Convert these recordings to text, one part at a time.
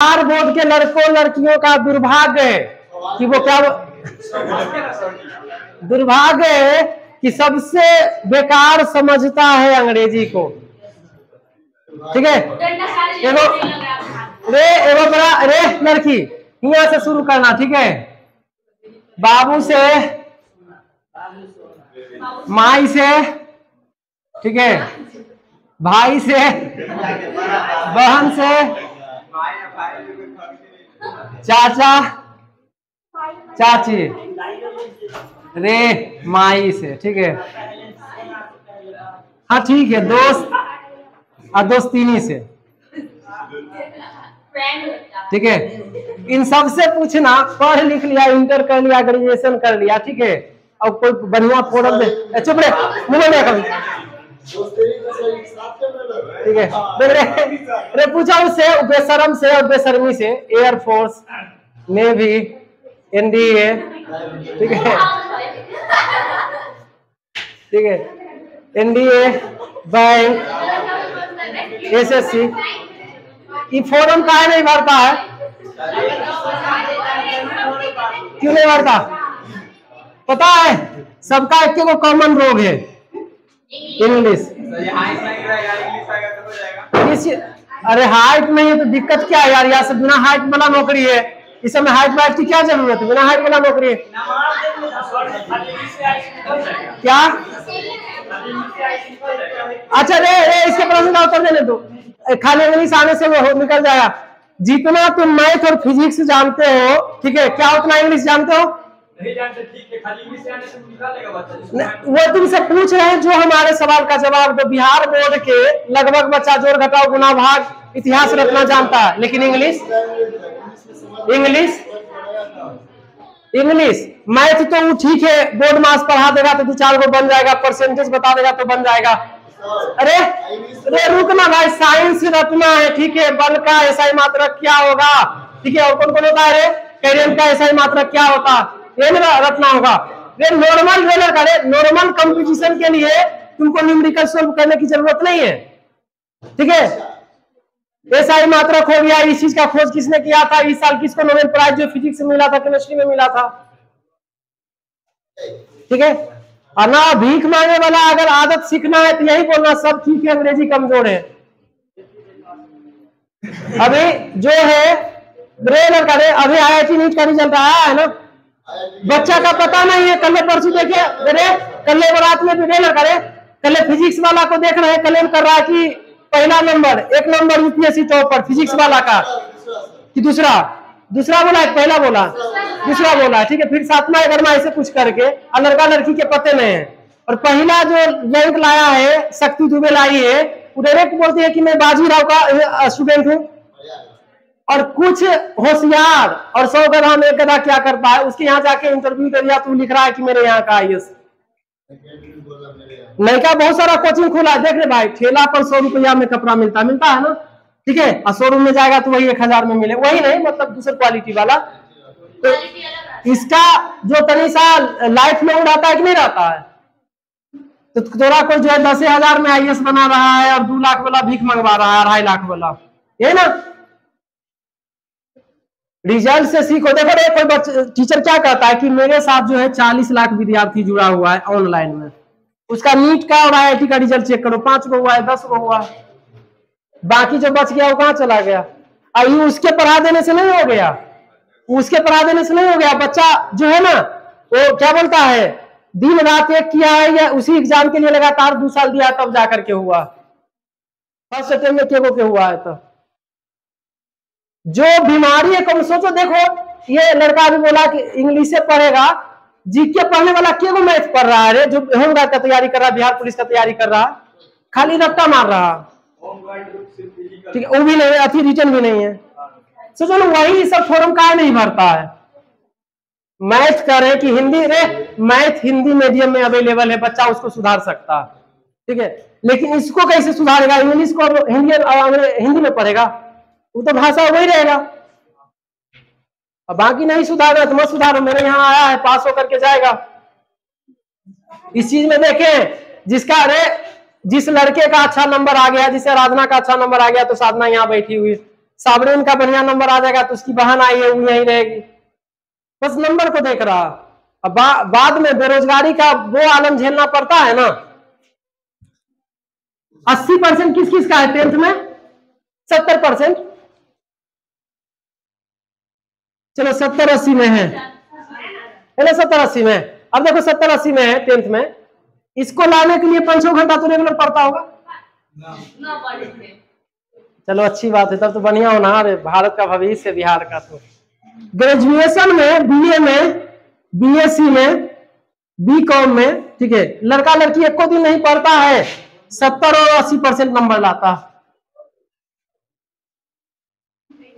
Bihar board के लड़कों लड़कियों का दुर्भाग्य है कि वो क्या दुर्भाग्य है कि सबसे बेकार समझता है अंग्रेजी को। ठीक है, एगो बड़ा रे लड़की यहाँ से शुरू करना। ठीक है, बाबू से, माई से, ठीक है, भाई से, बहन से, चाचा चाची, रे माई से। ठीक है, हाँ ठीक है, दोस्त और दोस्तिनी से। ठीक है, इन सब से पूछना, पढ़ लिख लिया, इंटर कर लिया, ग्रेजुएशन कर लिया, ठीक है, और कोई बढ़िया फोरम दे। चुप रे, मुंह में कभी। ठीक है, रे पूछा उससे, बेशरम से और बेशर्मी से, एयरफोर्स, नेवी, एनडीए, ठीक है, ठीक है, एनडीए, बैंक, एसएससी। ये फॉर्म काहे नहीं भरता है? क्यों नहीं भरता? पता है, सबका एक को कॉमन रोग है, इंग्लिश। अरे हाइट नहीं है तो दिक्कत क्या है यार? यहाँ से बिना हाइट वाला नौकरी है, इस समय हाइट वाइट की क्या जरूरत है? बिना हाइट वाला नौकरी है क्या? अच्छा रे इसके प्रश्न का उत्तर देने दो, खाली इंग्लिश आने से वो निकल जाएगा। जितना तुम मैथ और फिजिक्स जानते हो, ठीक है, क्या उतना इंग्लिश जानते हो? नहीं जानते, ठीक है, खाली इंग्लिश आने से निकालेगा बच्चा। वो तुमसे पूछ रहे हैं, जो हमारे सवाल का जवाब दो। बिहार बोर्ड के लगभग बच्चा जोड़ घटाओ गुना भाग इतिहास रखना जानता है, लेकिन इंग्लिश मैथ तो ठीक है, बोर्ड मास पढ़ा देगा तो 2-4 को बन जाएगा, परसेंटेज बता देगा तो बन जाएगा। अरे रुकना भाई, साइंस रटना है, ठीक है, बल का एसआई मात्रक क्या होगा, ठीक है, और कौन कौन होता है? कैरियन का एसआई मात्रक क्या होता, ये रटना होगा। नॉर्मल कंपटीशन के लिए तुमको न्यूमेरिकल सॉल्व करने की जरूरत नहीं है, ठीक है। एसआई मात्रक हो गया, इस चीज का खोज किसने किया था, इस साल किसको नोबेल प्राइज जो फिजिक्स में मिला था, केमिस्ट्री में मिला था, ठीक है। और ना भीख मांगने वाला, अगर आदत सीखना है तो यही बोलना सब ठीक है, अंग्रेजी कमजोर है। अभी जो है अभी IIT नीट का रिजल्ट आया है ना, बच्चा का पता नहीं है, कल परसों देखे, कल रात में कल फिजिक्स वाला को देख रहे हैं, क्लेम कर रहा है कि पहला नंबर, 1 नंबर यूपीएससी टॉप पर फिजिक्स वाला का, कि दूसरा बोला है, पहला बोला, दूसरा बोला, ठीक है। फिर 7वां 11वां ऐसे कुछ करके, और लड़का लड़की के पते में है। और पहला जो रैंक लाया है, शक्ति दुबे लाई है, वो डायरेक्ट बोलती है कि मैं बाजीराव का स्टूडेंट हूँ। और कुछ होशियार और 100 गधा में 1 गधा क्या करता है, उसके यहाँ जाके इंटरव्यू कर दिया, तू लिख रहा है कि मेरे यहाँ का IAS नहीं का। बहुत सारा कोचिंग खुला है, देख रहे भाई, ठेला पर 100 रुपया में कपड़ा मिलता है ना, ठीक है, और शोरूम में जाएगा तो वही 1000 में मिले, वही नहीं, मतलब दूसरे क्वालिटी वाला। तो इसका जो तनिसा लाइफ में रहता है कि नहीं रहता है, तो थोड़ा कोई जो है 10,000 में IAS बना रहा है और 2 लाख वाला भीख मंगवा रहा है, 2.5 लाख वाला, ये ना। रिजल्ट से सीखो। देखो कोई टीचर क्या कहता है कि मेरे साथ जो है 40 लाख विद्यार्थी जुड़ा हुआ है ऑनलाइन में, उसका नीट का और IIT का रिजल्ट चेक करो, 5 को हुआ है, 10 को हुआ है, बाकी जो बच गया वो कहाँ चला गया? अभी उसके पढ़ा देने से नहीं हो गया, उसके पढ़ा देने से नहीं हो गया। बच्चा जो है ना, वो क्या बोलता है, दिन रात एक किया है, या उसी एग्जाम के लिए लगातार 2 साल दिया तब जाकर के हुआ, फर्स्ट अटेम्प्ट में के हुआ है। तो जो बीमारी है, कम सोचो। देखो ये लड़का भी बोला कि इंग्लिश से पढ़ेगा, जीके पढ़ने वाला क्यों मैथ पढ़ रहा है, जो होमगार्ड का तैयारी कर रहा है, बिहार पुलिस का तैयारी कर रहा है, खाली रट्टा मार रहा, ठीक है, वो भी नहीं, अति रिटर्न भी नहीं है। सोचो ना, वही सब फॉर्म काहे नहीं भरता है? मैथ करे कि हिंदी, मैथ हिंदी मीडियम में अवेलेबल है, बच्चा उसको सुधार सकता है, ठीक है, लेकिन इसको कैसे सुधारेगा? इंग्लिश को हिंदी में पढ़ेगा, वो तो भाषा वही रहेगा। अब बाकी नहीं सुधारना तो मत सुधारो, मेरे यहाँ आया है, पास होकर के जाएगा। इस चीज में देखें, जिस लड़के का अच्छा नंबर आ गया, जिसे आराधना का अच्छा नंबर आ गया, तो साधना यहाँ बैठी हुई, साबरीन का बढ़िया नंबर आ जाएगा तो उसकी बहन आई है वो यहीं रहेगी, बस नंबर को देख रहा। अब बाद में बेरोजगारी का वो आलम झेलना पड़ता है ना। 80% किस किस का है 10th में? 70%, चलो 70-80 में है, 70-80 में। अब देखो 70-80 में है 10th में, इसको लाने के लिए 5-6 घंटा तो रेगुलर पढ़ता होगा। चलो अच्छी बात है, तब तो बढ़िया होना। अरे भारत का भविष्य बिहार का। तो ग्रेजुएशन में, बीए में, बीएससी में, बीकॉम में, ठीक है, लड़का लड़की एको दिन नहीं पढ़ता है, 70 और 80% नंबर लाता।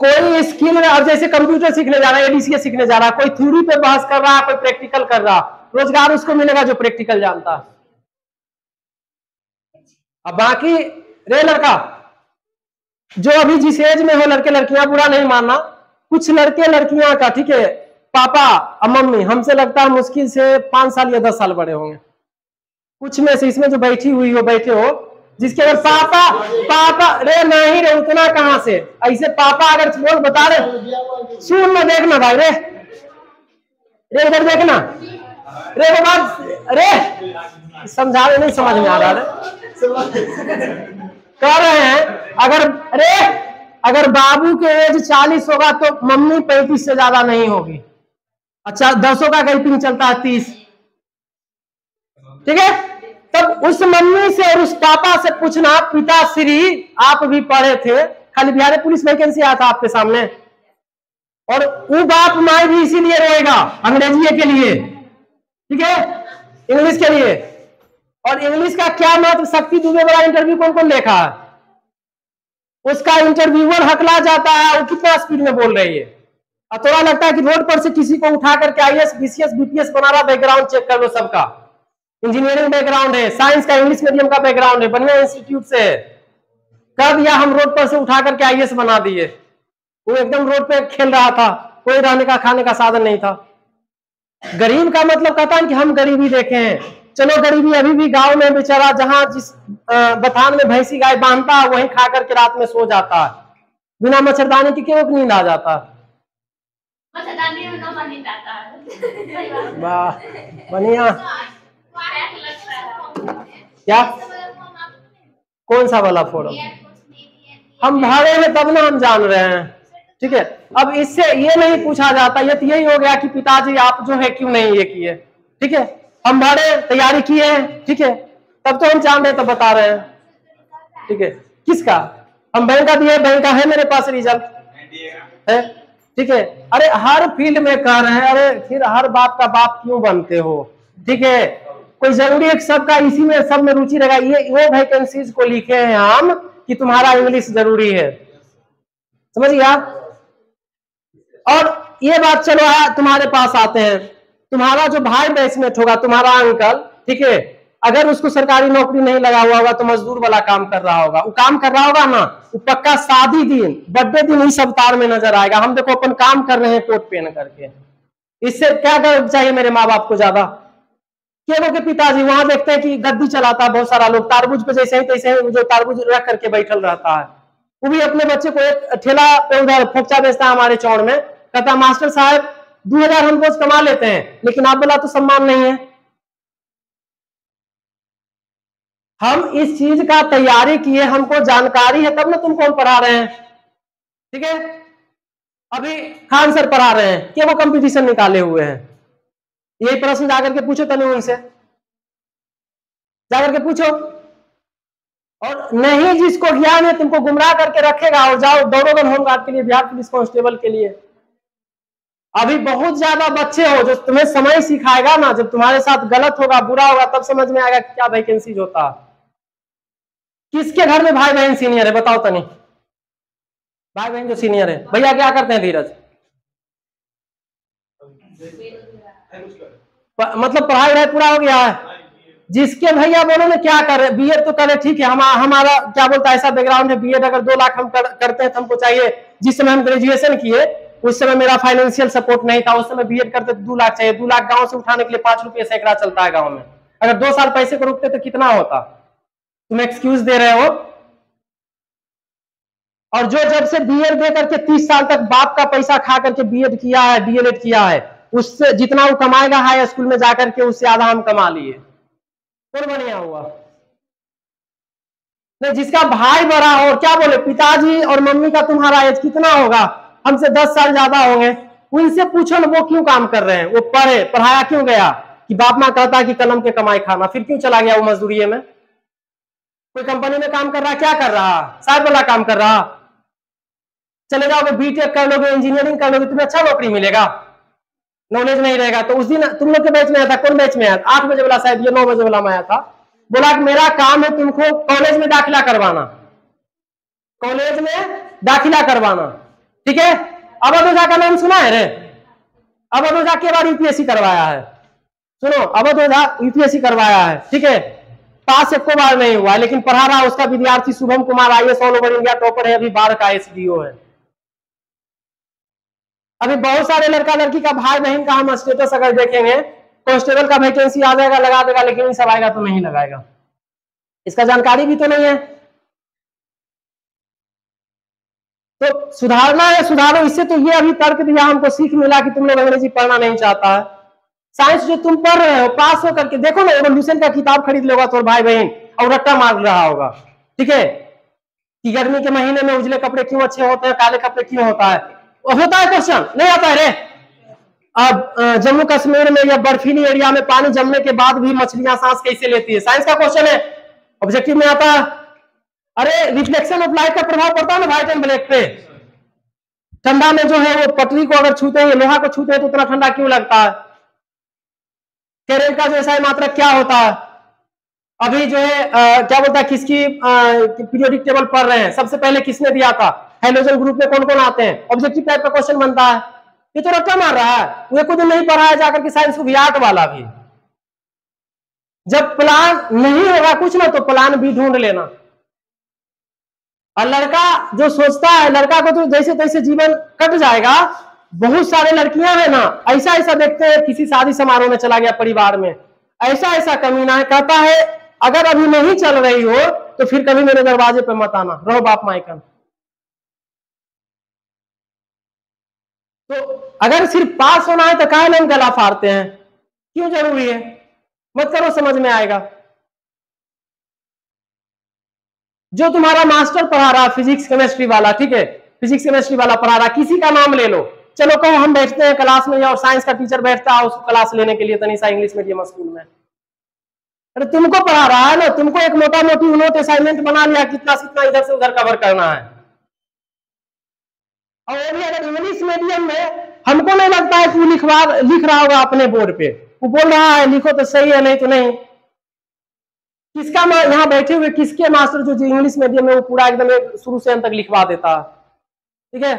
कोई स्किल, अब जैसे कंप्यूटर सीखने जा रहा है, एडीसीए सीखने जा रहा है, कोई थ्योरी पे बहस कर रहा है, कोई प्रैक्टिकल कर रहा, रोजगार उसको मिलेगा जो प्रैक्टिकल जानता। अब बाकी रे लड़का जो अभी जिस एज में हो, लड़के लड़कियां, बुरा नहीं मानना, कुछ लड़के लड़कियां का, ठीक है, पापा और मम्मी हमसे लगता है मुश्किल से 5 साल या 10 साल बड़े होंगे। कुछ में से, इसमें जो बैठी हुई हो, बैठे हो, जिसके अगर पापा पापा रे नहीं रे, उतना कहां से, ऐसे पापा अगर बोल बता रहे, सुन ना, देखना भाई, रे रे इधर देखना, रे वो बात, रे समझा रहे, नहीं समझ में आ रहा है। कह रहे हैं अगर, अरे अगर बाबू के एज 40 होगा तो मम्मी 35 से ज्यादा नहीं होगी। अच्छा 10 का गैपिंग चलता है 30, ठीक है। तब उस मम्मी से और उस पापा से पूछना, पिताश्री आप भी पढ़े थे, खाली बिहार पुलिस वैकेंसी आया था आपके सामने, और वो बाप माई भी इसीलिए रहेगा अंग्रेजी के लिए, ठीक है, इंग्लिश के लिए। और इंग्लिश का क्या महत्व, शक्ति दुबे वाला इंटरव्यू कौन कौन देखा है? उसका इंटरव्यूअर हकला जाता है, वो कितना स्पीड में बोल रही है। और थोड़ा लगता है कि रोड पर से किसी को उठा करके आईएएस बीसीएस बीपीएस बना रहा, बैकग्राउंड चेक कर लो सबका, इंजीनियरिंग बैकग्राउंड है, साइंस का, इंग्लिश मीडियम का बैकग्राउंड है, बढ़िया इंस्टीट्यूट से कर दिया, हम रोड पर से उठा करके आईएएस बना दिए। वो एकदम रोड पे खेल रहा था, कोई रहने का खाने का साधन नहीं था। गरीब का मतलब कहता है कि हम गरीबी देखे हैं। चलो गरीबी अभी भी गांव में बेचारा जहां जिस बथान में भैंसी गाय बांधता है वहीं खा करके रात में सो जाता है, बिना मच्छरदानी की क्यों नींद आ जाता है। वाह बढ़िया। क्या कौन सा वाला फोरम? हम भाड़े में तब ना हम जान रहे हैं, ठीक है। अब इससे ये नहीं पूछा जाता, ये तो यही हो गया कि पिताजी आप जो है क्यों नहीं ये किए, ठीक है, हम भाड़े तैयारी किए हैं, ठीक है, तब तो हम जान रहे तब बता रहे हैं, ठीक है। किसका? हम बैंक का दिए, बैंक का है मेरे पास रिजल्ट है, ठीक है। अरे हर फील्ड में कह रहे हैं, अरे फिर हर बाप का बाप क्यों बनते हो, ठीक है। कोई जरूरी है सबका इसी में सब में रुचि रहेगा, ये वो वैकेंसीज को लिखे हैं हम कि तुम्हारा इंग्लिश जरूरी है, समझ गया। और ये बात चलो तुम्हारे पास आते हैं, तुम्हारा जो भाई बैचमेट होगा, तुम्हारा अंकल, ठीक है, अगर उसको सरकारी नौकरी नहीं लगा हुआ होगा तो मजदूर वाला काम कर रहा होगा, वो काम कर रहा होगा ना, वो पक्का शादी दिन, बर्थडे दिन इस अवतार में नजर आएगा। हम देखो अपन काम कर रहे हैं कोट पहन करके, इससे क्या कर चाहिए मेरे माँ बाप को ज्यादा? केवल के पिताजी वहां देखते हैं कि गद्दी चलाता है बहुत सारा लोग, तारबूज पे जैसे ही तैसे ही जो तारबूज रख करके बैठल रहता है, वो भी अपने बच्चे को एक ठेला पे उधर फोकचा बेचता है हमारे चौड़ में, कहता मास्टर साहब 2000 हम रोज कमा लेते हैं, लेकिन आप बोला तो सम्मान नहीं है। हम इस चीज का तैयारी किए, हमको जानकारी है, तब ना तुमको हम पढ़ा रहे हैं, ठीक है। अभी खान सर पढ़ा रहे हैं कि वो कंपटीशन निकाले हुए हैं, यही प्रश्न जाकर के पूछो तनु उनसे, जाकर के पूछो। और नहीं जिसको ज्ञान है तुमको गुमराह करके रखेगा, और जाओ दौड़ोगे होमगार्ड के लिए, बिहार पुलिस कांस्टेबल के लिए। अभी बहुत ज्यादा बच्चे हो जो तुम्हें समय सिखाएगा ना, जब तुम्हारे साथ गलत होगा, बुरा होगा, तब समझ में आएगा क्या वैकेंसीज होता है। किसके घर में भाई बहन सीनियर है बताओ तनी? भाई बहन जो सीनियर है, भैया क्या करते हैं धीरज? मतलब पढ़ाई वढ़ाई पूरा हो गया है? जिसके भैया बोलो ना क्या करे, बीएड तो करे, ठीक है, हमारा क्या बोलता है ऐसा बैकग्राउंड है, बीएड अगर 2 लाख हम करते हैं तो हमको चाहिए, जिस समय हम ग्रेजुएशन किए उस समय मेरा फाइनेंशियल सपोर्ट नहीं था, उस समय बीएड करते तो 2 लाख चाहिए, 2 लाख गांव से उठाने के लिए 5 रुपये सैकड़ा चलता है गांव में, अगर 2 साल पैसे को रुकते तो कितना होता? तुम एक्सक्यूज दे रहे हो। और जो जब से बीएड दे करके 30 साल तक बाप का पैसा खा करके बीएड किया है, डीएलएड किया है, उससे जितना वो कमाएगा हाई स्कूल में जाकर के, उससे आधा हम कमा लिए। कौन बढ़िया हुआ? नहीं, जिसका भाई बड़ा हो, और क्या बोले, पिताजी और मम्मी का तुम्हारा एज कितना होगा? हमसे 10 साल ज्यादा होंगे। उनसे पूछो ना वो क्यों काम कर रहे हैं, वो पढ़े, पढ़ाया क्यों गया? कि बाप माँ कहता है कि कलम के कमाई खाना, फिर क्यों चला गया वो मजदूरी में? कोई कंपनी में काम कर रहा, क्या कर रहा? साहब वाला काम कर रहा। चले जाओगे बीटेक कर लोगे, इंजीनियरिंग कर लोगे, तुम्हें अच्छा नौकरी मिलेगा? नॉलेज नहीं रहेगा। तो उस दिन तुम लोग के बैच में आया था, कौन बैच में आया था? 8 बजे वाला शायद, ये 9 बजे वाला में आया था। बोला कि मेरा काम है तुमको कॉलेज में दाखिला करवाना, कॉलेज में दाखिला करवाना, ठीक है? अब अबोजा का नाम सुना है रे? अब अबोजा के बार यूपीएससी करवाया है, सुनो, अब अबोजा यूपीएससी करवाया है, ठीक है? पास एक को बार नहीं हुआ, लेकिन पढ़ा रहा उसका विद्यार्थी Shubham Kumar, IAS all over India topper है, अभी 12 का एसडीओ है। अभी बहुत सारे लड़का लड़की का, भाई बहन का हम स्टेटस अगर देखेंगे, कांस्टेबल का वैकेंसी आ जाएगा, लगा देगा, लेकिन ये सब आएगा तो नहीं लगाएगा, इसका जानकारी भी तो नहीं है। तो सुधारना है, सुधारो। इससे तो ये अभी तर्क दिया हमको, सीख मिला कि तुम लोग अंग्रेजी पढ़ना नहीं चाहता है। साइंस जो तुम पढ़ रहे हो, पास हो करके देखो ना, एवोल्यूशन का किताब खरीद लोगा तो भाई बहन, और रट्टा मार रहा होगा, ठीक है? कि गर्मी के महीने में उजले कपड़े क्यों अच्छे होते हैं, काले कपड़े क्यों होता है? होता है क्वेश्चन, नहीं आता है रे? अब जम्मू कश्मीर में या बर्फीली एरिया में पानी जमने के बाद भी मछलियां सांस कैसे लेती है? साइंस का क्वेश्चन है, ऑब्जेक्टिव में आता है। अरे रिफ्लेक्शन ऑफ लाइट का प्रभाव पड़ता है ना व्हाइट एंड ब्लैक पे। ठंडा में जो है वो पटरी को अगर छूते हैं, लोहा को छूते हैं, तो उतना ठंडा क्यों लगता है? कैरेट का जो ऐसा मात्रा क्या होता है? अभी जो है क्या बोलता है, किसकी पीरियोडिक टेबल पढ़ रहे हैं, सबसे पहले किसने दिया था? हाइड्रोजन ग्रुप में कौन कौन आते हैं? ऑब्जेक्टिव टाइप का क्वेश्चन बनता है। ये तो रट्टा मार रहा है, वो कुछ नहीं पढ़ा है जाकर के साइंस को भी, आर्ट वाला भी। जब प्लान नहीं होगा कुछ ना, तो प्लान भी ढूंढ लेना। और लड़का जो सोचता है, लड़का को तो जैसे तैसे जीवन कट जाएगा। बहुत सारे लड़कियां हैं ना, ऐसा ऐसा देखते हैं, किसी शादी समारोह में चला गया परिवार में, ऐसा ऐसा कमीना है, कहता है अगर अभी नहीं चल रही हो तो फिर कभी मेरे दरवाजे पे मत आना, रहो बाप मायकन। तो अगर सिर्फ पास होना है तो काहे नहीं गला फाड़ते हैं? क्यों जरूरी है? मत करो, समझ में आएगा। जो तुम्हारा मास्टर पढ़ा रहा फिजिक्स केमिस्ट्री वाला, ठीक है, फिजिक्स केमिस्ट्री वाला पढ़ा रहा, किसी का नाम ले लो, चलो कहो हम बैठते हैं क्लास में, और साइंस का टीचर बैठता है उसको क्लास लेने के लिए तनिषा इंग्लिश मीडियम स्कूल में। अरे तुमको पढ़ा रहा है ना, तुमको एक मोटा मोटी नोट असाइनमेंट बना लिया, कितना कितना इधर से उधर कवर करना है। और वो भी अगर इंग्लिश मीडियम में, हमको नहीं लगता है कि वो लिख रहा होगा अपने बोर्ड पे, वो बोल रहा है लिखो तो सही है, नहीं तो नहीं। किसका यहाँ बैठे हुए किसके मास्टर जो इंग्लिश मीडियम में, वो पूरा एकदम शुरू से अंत तक लिखवा देता है, ठीक है,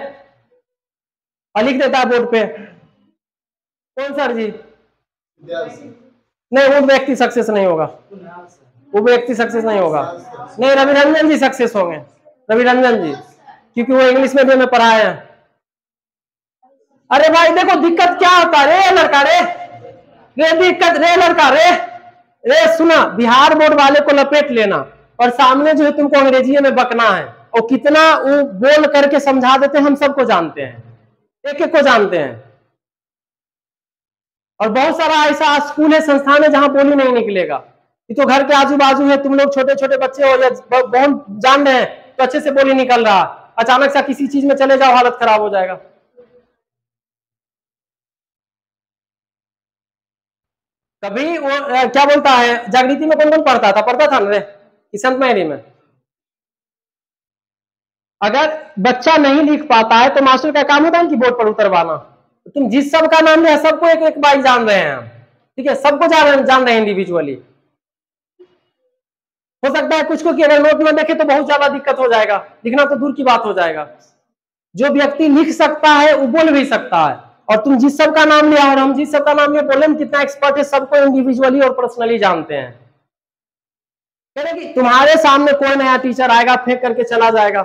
और लिख देता है बोर्ड पे। कौन सर जी? नहीं, वो व्यक्ति सक्सेस नहीं होगा, वो व्यक्ति सक्सेस नहीं होगा। नहीं, रवि रंजन जी सक्सेस होंगे, रवि रंजन जी, क्योंकि वो इंग्लिश मीडियम में पढ़ाए हैं। अरे भाई देखो दिक्कत क्या होता है रे लड़का, रे दिक्कत रे लड़का, रे सुना, बिहार बोर्ड वाले को लपेट लेना, और सामने जो है तुमको अंग्रेजी में बकना है, और कितना वो बोल करके समझा देते हैं, हम सबको जानते हैं, एक एक को जानते हैं। और बहुत सारा ऐसा स्कूल है, संस्थान है, जहां बोली नहीं निकलेगा। ये तो घर के आजू बाजू है, तुम लोग छोटे छोटे बच्चे हो या बहुत जान रहे हैं, तो अच्छे से बोली निकल रहा, अचानक से किसी चीज में चले जाओ, हालत खराब हो जाएगा। कभी वो क्या बोलता है, जागृति में कौन कौन पढ़ता था ना रे, संत मैरी में? अगर बच्चा नहीं लिख पाता है तो मास्टर का काम होता है कि बोर्ड पर उतरवाना। तो तुम जिस सब का नाम लिया, सबको एक एक बार जान रहे हैं हम, ठीक है, सबको जान रहे हैं इंडिविजुअली। हो सकता है कुछ को कि अगर नोट में देखे तो बहुत ज्यादा दिक्कत हो जाएगा, लिखना तो दूर की बात हो जाएगा। जो व्यक्ति लिख सकता है वो बोल भी सकता है। और तुम जिस सब का नाम लिया और हम जिस सब का नाम लिया, बोलने में कितना एक्सपर्ट है, सबको इंडिविजुअली और पर्सनली जानते हैं। कि तुम्हारे सामने कोई नया टीचर आएगा, फेंक करके चला जाएगा,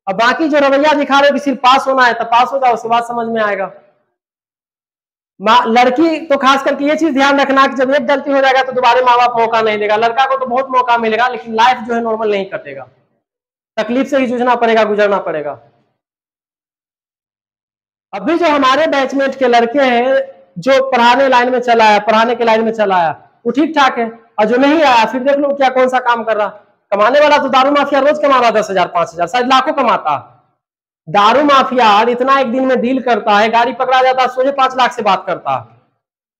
और बाकी जो रवैया दिखा रहे हो कि सिर्फ पास होना है, तो पास हो जाओ, उसके बाद समझ में आएगा। लड़की तो खास करके ये चीज ध्यान रखना कि जब एक गलती हो जाएगा तो दोबारा माँ बाप मौका नहीं देगा। लड़का को तो बहुत मौका मिलेगा, लेकिन लाइफ जो है नॉर्मल नहीं कटेगा। तकलीफ से ही जूझना पड़ेगा, गुजरना पड़ेगा। अभी जो हमारे बैचमेट के लड़के हैं जो पढ़ाने लाइन में चला है, पढ़ाने के लाइन में चला है, वो ठीक ठाक है, और जो नहीं आया फिर देख लो क्या कौन सा काम कर रहा। कमाने वाला तो दारू माफिया रोज कमा रहा 10,000 5,000 शायद लाखों कमाता। दारू माफिया इतना एक दिन में डील करता है, गाड़ी पकड़ा जाता है सोचे 5 लाख से बात करता।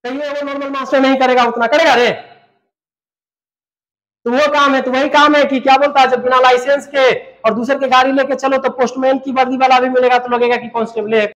कहिए वो नॉर्मल मास्टर नहीं करेगा, उतना करेगा रे? तो वो काम है, तो वही काम है कि क्या बोलता है, जब बिना लाइसेंस के और दूसरे के गाड़ी लेके चलो तो पोस्टमैन की वर्दी वाला भी मिलेगा तो लगेगा कि कांस्टेबल है।